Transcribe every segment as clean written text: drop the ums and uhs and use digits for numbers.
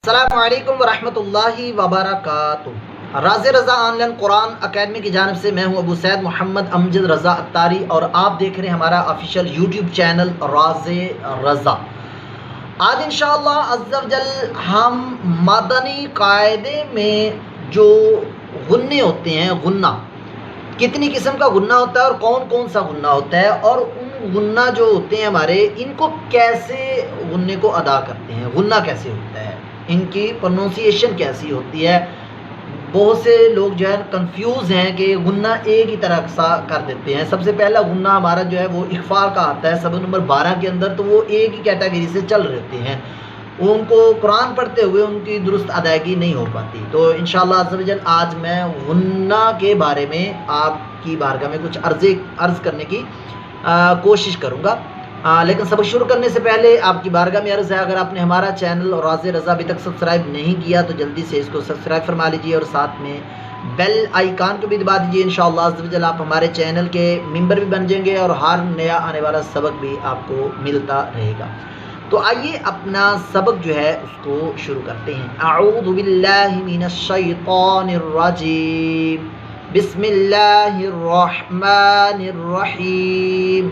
السلام علیکم ورحمۃ اللہ وبرکاتہ۔ راز رضا آن لائن قرآن اکیڈمی کی جانب سے میں ہوں ابو سید محمد امجد رضا اتاری اور آپ دیکھ رہے ہیں ہمارا آفیشیل یوٹیوب چینل راز رضا۔ آج انشاءاللہ عز و جل ہم مدنی قاعدے میں جو غنے ہوتے ہیں، غنہ کتنی قسم کا غنہ ہوتا ہے اور کون کون سا غنہ ہوتا ہے، اور ان غنہ جو ہوتے ہیں ہمارے، ان کو کیسے غنے کو ادا کرتے ہیں، غنہ کیسے ہوتا ہے، ان کی پروننسیشن کیسی ہوتی ہے۔ بہت سے لوگ جو ہے کنفیوز ہیں کہ غنہ ایک ہی طرح سا کر دیتے ہیں۔ سب سے پہلا غنہ ہمارا جو ہے وہ اخفاء کا آتا ہے سبق نمبر 12 کے اندر، تو وہ ایک ہی کیٹیگری سے چل رہے ہوتے ہیں، ان کو قرآن پڑھتے ہوئے ان کی درست ادائیگی نہیں ہو پاتی۔ تو انشاءاللہ عز و جل آج میں غنہ کے بارے میں آپ کی بارگاہ میں کچھ عرض کرنے کی کوشش کروں گا، لیکن سبق شروع کرنے سے پہلے آپ کی بارگاہ میں عرض ہے، اگر آپ نے ہمارا چینل راز رضا ابھی تک سبسکرائب نہیں کیا تو جلدی سے اس کو سبسکرائب فرما لیجیے اور ساتھ میں بیل آئیکن کو بھی دبا دیجیے۔ انشاءاللہ عز و جل آپ ہمارے چینل کے ممبر بھی بن جائیں گے اور ہر نیا آنے والا سبق بھی آپ کو ملتا رہے گا۔ تو آئیے اپنا سبق جو ہے اس کو شروع کرتے ہیں۔ اعوذ باللہ من الشیطان الرجیم، بسم اللہ الرحمن الرحیم۔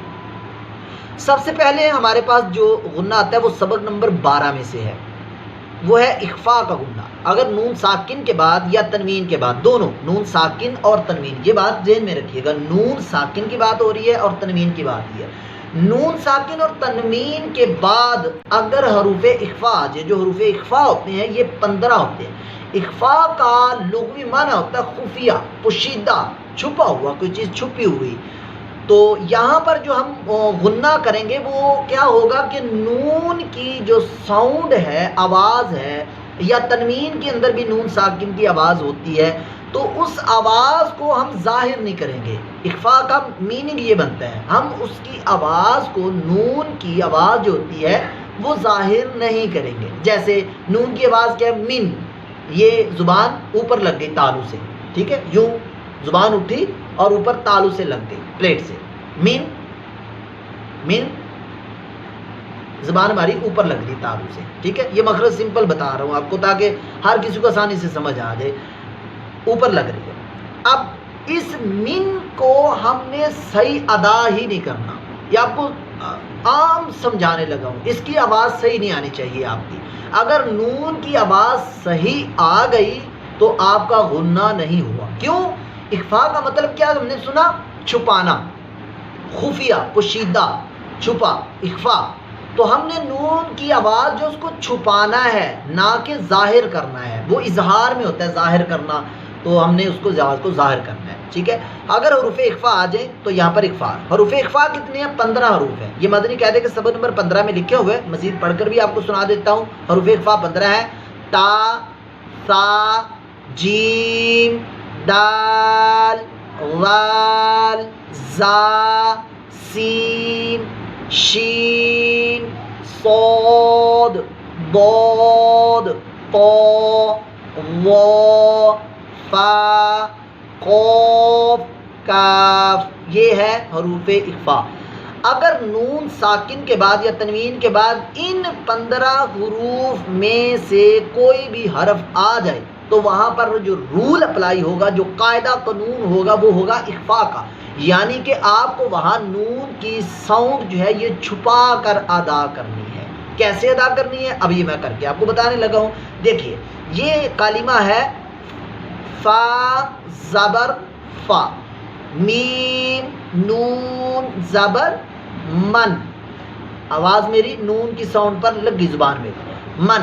سب سے پہلے ہمارے پاس جو غنہ آتا ہے وہ سبق نمبر 12 میں سے ہے، وہ ہے اخفاء کا غنہ۔ اگر نون ساکن کے بعد یا تنوین کے بعد، دونوں نون ساکن اور تنوین، یہ بات ذہن میں رکھیے گا، نون ساکن کی بات ہو رہی ہے اور تنوین کی بات ہی ہے۔ نون ساکن اور تنوین کے بعد اگر حروف اخفاء آ جائے، جو حروف اخفاء ہوتے ہیں یہ 15 ہوتے ہیں۔ اخفاء کا لغوی معنی ہوتا ہے خفیہ، پوشیدہ، چھپا ہوا، کوئی چیز چھپی ہوئی۔ تو یہاں پر جو ہم غنہ کریں گے وہ کیا ہوگا کہ نون کی جو ساؤنڈ ہے، آواز ہے، یا تنوین کے اندر بھی نون ساکن کی آواز ہوتی ہے، تو اس آواز کو ہم ظاہر نہیں کریں گے۔ اخفاء کا میننگ یہ بنتا ہے، ہم اس کی آواز کو، نون کی آواز جو ہوتی ہے وہ ظاہر نہیں کریں گے۔ جیسے نون کی آواز کیا ہے، من، یہ زبان اوپر لگ گئی تالو سے، ٹھیک ہے، یوں زبان اٹھی اور اوپر تالو سے لگ گئی، پلیٹ سے، من، من، زبان ہماری اوپر لگ گئی تالو سے، ٹھیک ہے۔ یہ مخرج سمپل بتا رہا ہوں آپ کو تاکہ ہر کسی کو آسانی سے سمجھ آ جائے، اوپر لگ رہی ہے۔ اب اس من کو ہم نے صحیح ادا ہی نہیں کرنا، یہ آپ کو عام سمجھانے لگا ہوں، اس کی آواز صحیح نہیں آنی چاہیے آپ کی۔ اگر نون کی آواز صحیح آ گئی تو آپ کا غنہ نہیں ہوا۔ کیوں؟ اخفاء کا مطلب کیا ہم نے سنا، چھپانا، خفیہ، پوشیدہ، چھپا، اخفاء۔ تو ہم نے نون کی آواز جو اس کو چھپانا ہے، نہ کہ ظاہر کرنا ہے، وہ اظہار میں ہوتا ہے ظاہر کرنا، تو ہم نے اس کو آواز کو ظاہر کرنا ہے، ٹھیک ہے۔ اگر حروف اخفاء آ جائیں تو یہاں پر اخفاء، حروف اخفاء کتنے ہیں، 15 حروف ہیں۔ یہ مدنی قاعدے کے سبق نمبر 15 میں لکھے ہوئے، مزید پڑھ کر بھی آپ کو سنا دیتا ہوں۔ حروف اخفاء 15 ہیں، تا، ثا، جیم، دال، غال، زا، سین، شین، صاد، ضاد، طا، ظا، فا، قاف، کاف، یہ ہے حروف اخفاء۔ اگر نون ساکن کے بعد یا تنوین کے بعد ان 15 حروف میں سے کوئی بھی حرف آ جائے تو وہاں پر جو رول اپلائی ہوگا، جو قاعدہ قانون ہوگا، وہ ہوگا اخفاء کا، یعنی کہ آپ کو وہاں نون کی ساؤنڈ جو ہے یہ چھپا کر ادا کرنی ہے۔ کیسے ادا کرنی ہے اب یہ میں کر کے آپ کو بتانے لگا ہوں۔ دیکھیے یہ کلمہ ہے فا زبر فا، میم نون زبر من، آواز میری نون کی ساؤنڈ پر لگی زبان میں، من،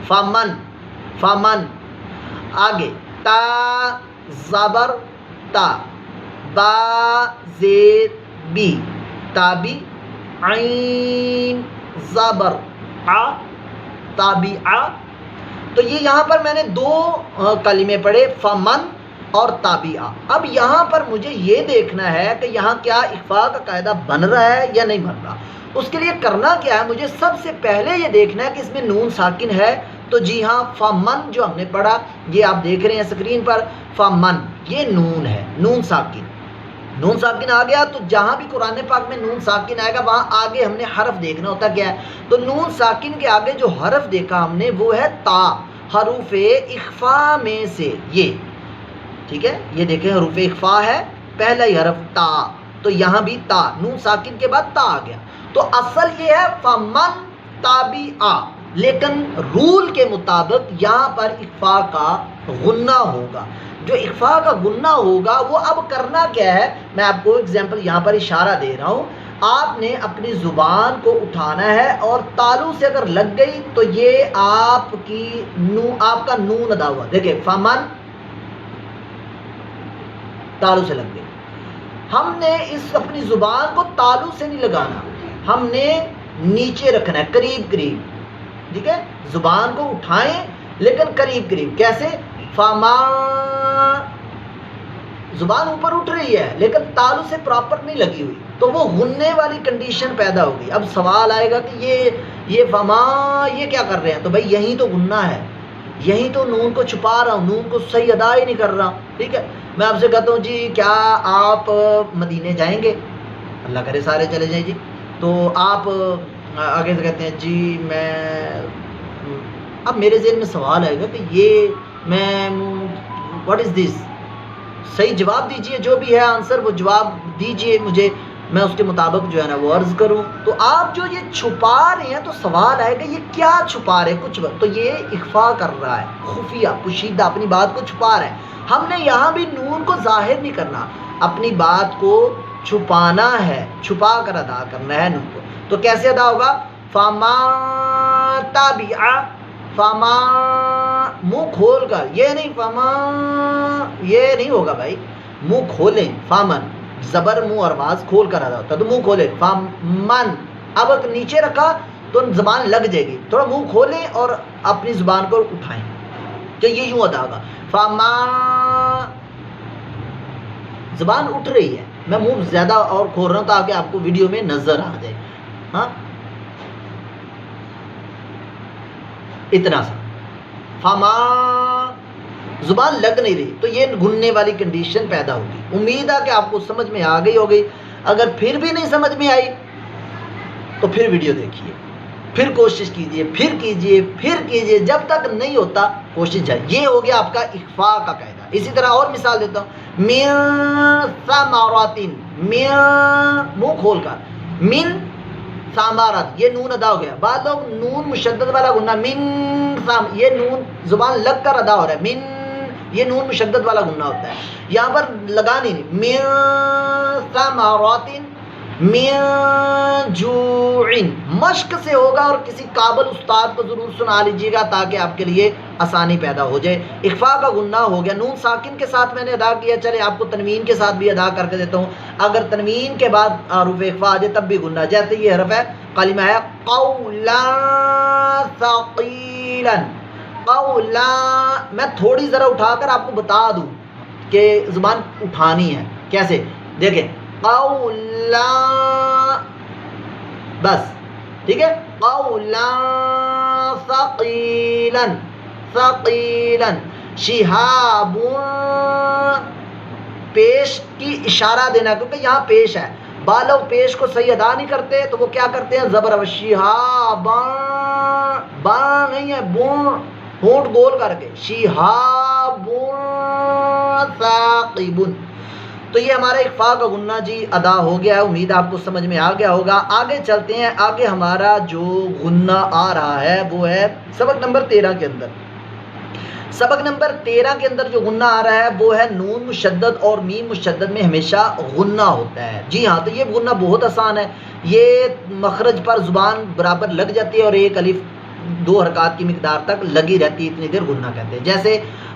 فمن، فمن۔ آگے تا زبر تا، با زیر بی، تابی، عین زبر آ، تابی آ۔ تو یہ یہاں پر میں نے دو کلمے پڑھے، فمن اور تابعہ۔ اب یہاں پر مجھے یہ دیکھنا ہے کہ یہاں کیا اخفاء کا قاعدہ بن رہا ہے یا نہیں بن رہا۔ اس کے لیے کرنا کیا ہے، مجھے سب سے پہلے یہ دیکھنا ہے کہ اس میں نون ساکن ہے۔ تو جی ہاں، فمن جو ہم نے پڑھا، یہ آپ دیکھ رہے ہیں اسکرین پر، فمن، یہ نون ہے، نون ساکن، نون ساکن آ گیا تو جہاں بھی قرآن پاک میں نون ساکن آئے گا وہاں آگے ہم نے حرف دیکھنا ہوتا کیا ہے. تو نون ساکن کے آگے جو حرف دیکھا ہم نے وہ ہے تا، حروف اخفا میں سے یہ. ٹھیک ہے، یہ دیکھیں حروف اخفا ہے، پہلا ہی حرف تا، تو یہاں بھی تا، نون ساکن کے بعد تا آ گیا. تو اصل یہ ہے فمن تابعہ، لیکن رول کے مطابق یہاں پر اخفا کا غنہ ہوگا. جو اخفا کا غنہ ہوگا وہ اب کرنا کیا ہے، میں آپ کو اگزامپل یہاں پر اشارہ دے رہا ہوں. آپ نے اپنی زبان کو اٹھانا ہے اور تالو سے اگر لگ گئی تو یہ آپ کا نون ادا ہوا. دیکھیں فمن تالو سے لگ گئی. ہم نے اس اپنی زبان کو تالو سے نہیں لگانا، ہم نے نیچے رکھنا ہے، قریب قریب. ٹھیک ہے، زبان کو اٹھائیں لیکن قریب قریب. کیسے؟ فما، زبان اوپر اٹھ رہی ہے لیکن تالو سے پراپر نہیں لگی ہوئی، تو وہ غننے والی کنڈیشن پیدا ہوگی. اب سوال آئے گا کہ یہ فما یہ کیا کر رہے ہیں؟ تو بھائی یہی تو غنہ ہے، یہی تو نون کو چھپا رہا ہوں، نون کو صحیح ادا ہی نہیں کر رہا. ٹھیک ہے، میں آپ سے کہتا ہوں جی کیا آپ مدینے جائیں گے؟ اللہ کرے سارے چلے جائیں جی. تو آپ آگے سے کہتے ہیں جی میں، اب میرے ذہن میں سوال آئے گا کہ یہ میں واٹ از دس، صحیح جواب دیجئے، جو بھی ہے آنسر وہ جواب دیجئے مجھے، میں اس کے مطابق جو ہے نا وہ عرض کروں. تو آپ جو یہ چھپا رہے ہیں تو سوال آئے گا یہ کیا چھپا رہے ہیں؟ کچھ تو یہ اخفا کر رہا ہے، خفیہ پوشیدہ اپنی بات کو چھپا رہا ہے. ہم نے یہاں بھی نون کو ظاہر نہیں کرنا، اپنی بات کو چھپانا ہے، چھپا کر ادا کرنا ہے نون کو. تو کیسے ادا ہوگا؟ فما تابعہ، فما منہ کھول کر، یہ نہیں فما، یہ نہیں ہوگا بھائی، منہ کھولیں. فامن زبر منہ اور آواز کھول کر ادا ہوتا ہے، تو منہ کھولیں. فامن اب نیچے رکھا تو زبان لگ جائے گی، تھوڑا منہ کھولیں اور اپنی زبان کو اٹھائیں کہ یہ یوں ادا ہوگا. فما، زبان اٹھ رہی ہے، میں منہ زیادہ اور کھول رہا ہوں تاکہ آپ کو ویڈیو میں نظر آ جائے. ہاں اتنا سا. فما زبان لگ نہیں رہی تو یہ گننے والی کنڈیشن پیدا ہوگی. امید ہے کہ آپ کو سمجھ میں آ گئی ہوگی. اگر پھر بھی نہیں سمجھ میں آئی تو پھر ویڈیو دیکھیے، پھر کوشش کیجئے، پھر کیجئے، پھر کیجئے، جب تک نہیں ہوتا کوشش جائے. یہ ہو گیا آپ کا اخفا کا قاعدہ. اسی طرح اور مثال دیتا ہوں، من ثمرات، من منہ کھول کر، من ثمرات، یہ نون ادا ہو گیا. بعض لوگ نون مشدد والا گننا، من یہ نون زبان لگ کر ادا ہو رہا ہے، من یہ نون مشدد والا گننا ہوتا ہے، یہاں پر لگانی نہیں. من ثمرات من جوع، مشق سے ہوگا اور کسی قابل استاد کو ضرور سنا لیجیے گا تاکہ آپ کے لیے آسانی پیدا ہو جائے. اخفا کا گنہ ہو گیا، نون ساکن کے ساتھ میں نے ادا کیا، چلے آپ کو تنوین کے ساتھ بھی ادا کر کے دیتا ہوں. اگر تنوین کے بعد حروف اخفا آ جائے تب بھی گنہ. جیسے یہ حرف ہے، کلمہ ہے قولا ثقیلا، قولا، میں تھوڑی ذرا اٹھا کر آپ کو بتا دوں کہ زبان اٹھانی ہے کیسے. دیکھیں قولا، بس ٹھیک ہے. قولا ثقیلا، ثقیلا. شہاب، پیش کی اشارہ دینا کیونکہ یہاں پیش ہے. بعض لوگ پیش کو صحیح ادا نہیں کرتے تو وہ کیا کرتے ہیں، زبر شہاب، با نہیں ہے، بون، ہونٹ گول کر کے شہاب ثاقب. تو یہ ہمارا اخفا کا غنہ جی ادا ہو گیا ہے. امید آپ کو سمجھ میں آ گیا ہوگا. آگے چلتے ہیں. آگے ہمارا جو غنہ آ رہا ہے وہ ہے سبق نمبر 13 کے اندر. سبق نمبر 13 کے اندر جو غنہ آ رہا ہے وہ ہے نون مشدد اور میم مشدد میں ہمیشہ غنہ ہوتا ہے. جی ہاں، تو یہ غنہ بہت آسان ہے. یہ مخرج پر زبان برابر لگ جاتی ہے اور ایک الف 2 حرکات کی مقدار تک لگی رہتی ہے، اتنی دیر غنہ کہتے ہیں. جیسے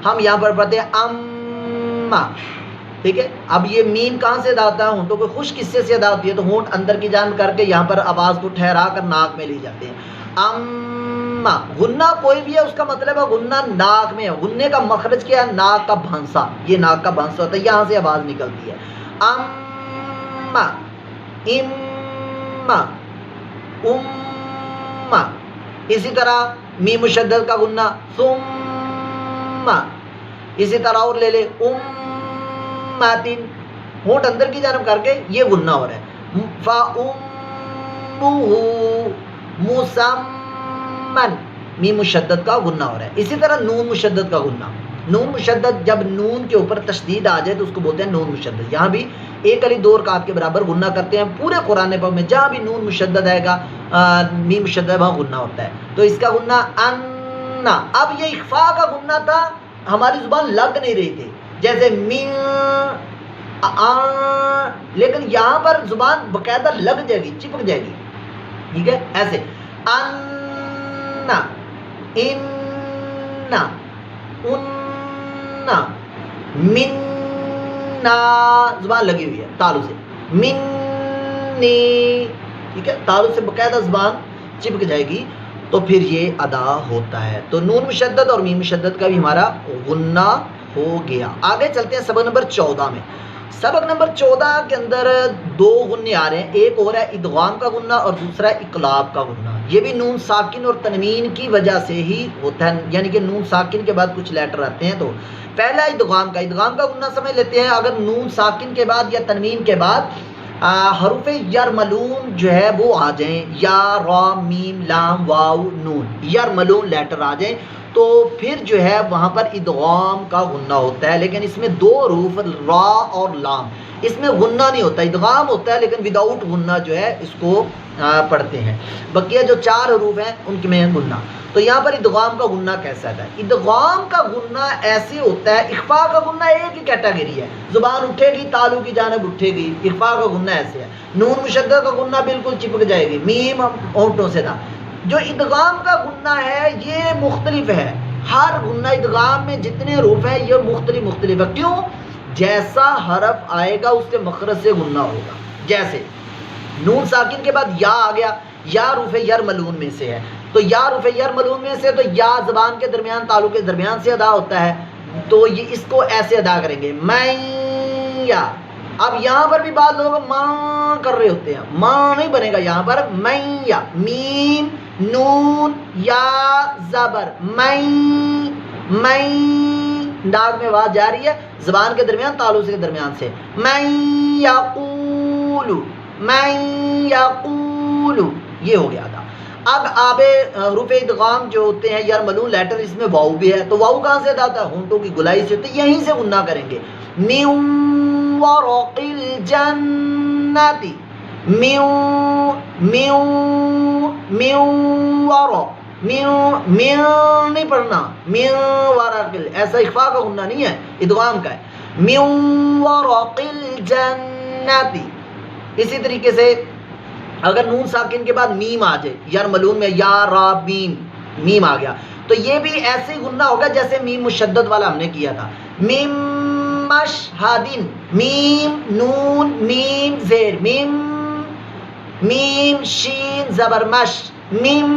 ہم یہاں پر پڑھتے ہیں اما، ٹھیک ہے. اب یہ میم کہاں سے ادا ہوتا ہے؟ ہونٹوں کو خشک حصے سے ادا ہوتی ہے، تو ہونٹ اندر کی جانب کر کے یہاں پر آواز کو ٹھہرا کر ناک میں لی جاتے ہیں. اما، غنہ کوئی بھی ہے اس کا مطلب ہے غنہ ناک میں ہے. غننے کا مخرج کیا ہے؟ ناک کا بھانسا. یہ ناک کا بھانسا ہوتا ہے، یہاں سے آواز نکلتی ہے. اما، اما، اما. اسی طرح میم مشدد کا غنہ ثم، اسی طرح اور لے لے اماتن، ہونٹ اندر کی جانب کر کے یہ غنہ ہو رہا ہے. فَأُمُّهُ مُسَمَّن میم مشدد کا غنہ ہو رہا ہے. اسی طرح نون مشدد کا غنہ. نون مشدد جب نون کے اوپر تشدید آ جائے تو اس کو بولتے ہیں نون مشدد. یہاں بھی ایک علی دو رکعت کے برابر غنہ کرتے ہیں. پورے قرآن پاک میں جہاں بھی نون مشدد آئے گا میم مشدد وہاں غنہ ہوتا ہے. تو اس کا غنہ انا. اب یہ اخفاء کا غنہ تھا, ہماری زبان لگ نہیں رہی تھی جیسے مین لیکن یہاں پر زبان باقاعدہ لگ جائے گی, چپک جائے گی. ٹھیک ہے, ایسے انا اننا اننا مننا زبان لگی ہوئی ہے تالو سے. منی, ٹھیک ہے, تالو سے باقاعدہ زبان چپک جائے گی تو پھر یہ ادا ہوتا ہے. تو نون مشدد اور میم مشدد کا بھی ہمارا غنہ ہو گیا. آگے چلتے ہیں سبق نمبر 14 میں. سبق نمبر 14 کے اندر دو غنے آ رہے ہیں. ایک ہو رہا ہے ادغام کا غنہ اور دوسرا ہے اقلاب کا غنہ. یہ بھی نون ساکن اور تنوین کی وجہ سے ہی ہوتا ہے, یعنی کہ نون ساکن کے بعد کچھ لیٹر آتے ہیں. تو پہلا ادغام کا. ادغام کا غنہ سمجھ لیتے ہیں. اگر نون ساکن کے بعد یا تنوین کے بعد حروف یرملون جو ہے وہ آ جائیں, یا را میم لام واو نون یرملون لیٹر آ جائیں تو پھر جو ہے وہاں پر ادغام کا غنہ ہوتا ہے. لیکن اس میں دو حروف را اور لام, اس میں غنہ نہیں ہوتا, ادغام ہوتا ہے لیکن وداؤٹ غنہ جو ہے اس کو پڑھتے ہیں. بقیہ جو چار حروف ہیں ان کے میں غنہ. تو یہاں پر ادغام کا غنہ کیسا ہے؟ ادغام کا غنہ ایسے ہوتا ہے. اخفاء کا غنہ ایک ہی کیٹیگری ہے, زبان اٹھے گی تالو کی جانب اٹھے گی. اخفاء کا غنہ ایسے ہے. نون مشدد کا غنہ بالکل چپک جائے گی, میم ہونٹوں سے تھا. جو ادغام کا غنہ ہے یہ مختلف ہے. ہر غنہ ادغام میں جتنے حروف ہیں یہ مختلف ہے. کیوں؟ جیسا حرف آئے گا اس سے مخرج سے غنہ ہوگا. جیسے نون ساکن کے بعد یا آ گیا, یا حروف یرملون میں سے ہے تو یا حروف یرملون میں سے, تو یا زبان کے درمیان تالو کے درمیان سے ادا ہوتا ہے. تو یہ اس کو ایسے ادا کریں گے میں یا. اب یہاں پر بھی بعض لوگ ماں کر رہے ہوتے ہیں, ماں نہیں بنے گا یہاں پر. میں یا میم نون یا زبر میں ناک میں آواز جا رہی ہے زبان کے درمیان تالو کے درمیان سے. میں یقول یہ ہو گیا تھا. اب آب حروف ادغام جو ہوتے ہیں یرملون لیٹر, اس میں واو بھی ہے. تو واو کہاں سے ادا ہوتا ہے؟ ہونٹوں کی گلائی سے. تو یہیں سے غنہ کریں گے. من ورق الجنتی نہیں پڑھنا, من ورق, ایسا اخفاء کا غنہ نہیں ہے, ادغام کا ہے. من ورق الجنتی. اسی طریقے سے اگر نون ساکن کے بعد میم آ جائے یرملون میں, یا را میم, میم آ گیا تو یہ بھی ایسے ہی غنہ ہوگا جیسے میم مشدد والا ہم نے کیا تھا. میم مشہدین, میم نون میم زیر, میم شین زبر مش, میم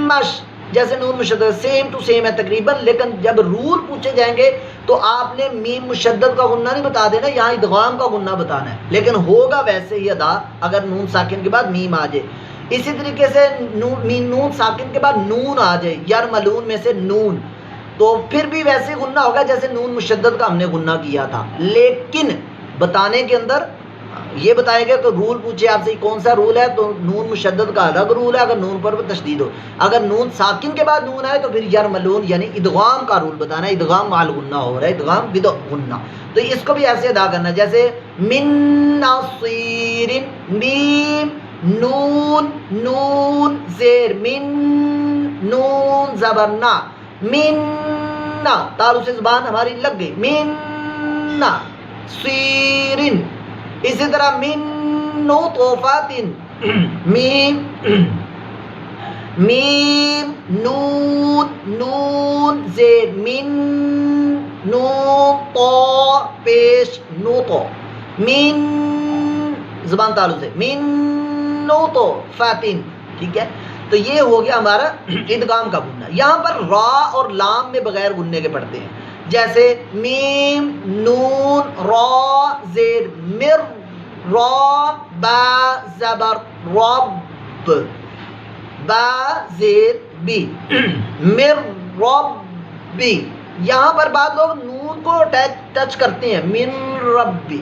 مش جیسے نون مشدد سیم ٹو سیم ہے تقریباً. لیکن جب رول پوچھے جائیں گے تو آپ نے میم مشدد کا غنہ نہیں بتا دینا, یہاں ادغام کا غنہ بتانا ہے. لیکن ہوگا ویسے ہی ادا اگر نون ساکن کے بعد میم آ جائے. اسی طریقے سے نون ساکن کے بعد نون آ جائے یرملون میں سے نون, تو پھر بھی ویسے غنہ ہوگا جیسے نون مشدد کا ہم نے غنہ کیا تھا. لیکن بتانے کے اندر یہ بتائے گا کہ رول پوچھے آپ سے کون سا رول ہے, تو نون مشدد کا الگ رول ہے اگر نون پر تشدید ہو. اگر نون ساکن کے بعد نون آئے تو پھر یرملون یعنی ادغام کا رول بتانا ہے. ادغام مال غنہ ہو رہا ہے, ادغام بد غنہ. تو اس کو بھی ایسے ادا کرنا جیسے من نصیر, میم نون نون زیر, من نون زبر نا, من نا تالو سے زبان ہماری لگ گئی, من نا سیرن. اسی طرح من نطفات, میم نون نون زیر, من نون طا پیش نوطو, من زبان تالو سے, من نطفات. ٹھیک ہے, تو یہ ہو گیا ہمارا ادغام کا غنہ. یہاں پر را اور لام میں بغیر غنے کے پڑھتے ہیں جیسے میم نون را زیر, مر را با زبر رب, با زیر بی, مر ربی. یہاں پر بعض لوگ نون کو ٹچ کرتے ہیں, من ربی,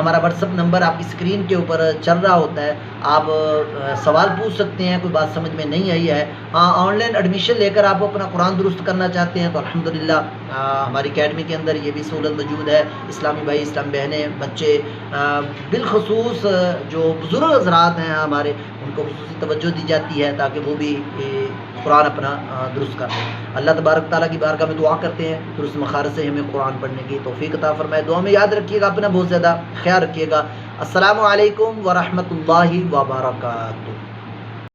ہمارا واٹس ایپ نمبر آپ کی اسکرین کے اوپر چل رہا ہوتا ہے، آپ سوال پوچھ سکتے ہیں، کوئی بات سمجھ میں نہیں آئی ہے، آن لائن ایڈمیشن لے کر آپ اپنا قرآن درست کرنا چاہتے ہیں تو الحمدللہ ہماری اکیڈمی کے اندر یہ بھی سہولت موجود ہے۔ اسلامی بھائی، اسلامی بہنیں، بچے، بالخصوص جو بزرگ حضرات ہیں ہمارے، ان کو خصوصی توجہ دی جاتی ہے تاکہ وہ بھی قرآن اپنا درست کر لیں۔ اللہ تبارک تعالیٰ کی بارگاہ میں دعا کرتے ہیں درست مخارج سے ہمیں قرآن پڑھنے کی توفیق عطا فرمائے۔ دعا میں یاد رکھیے گا، اپنا بہت زیادہ خیال رکھیے گا۔ السلام علیکم ورحمۃ اللہ وبرکاتہ۔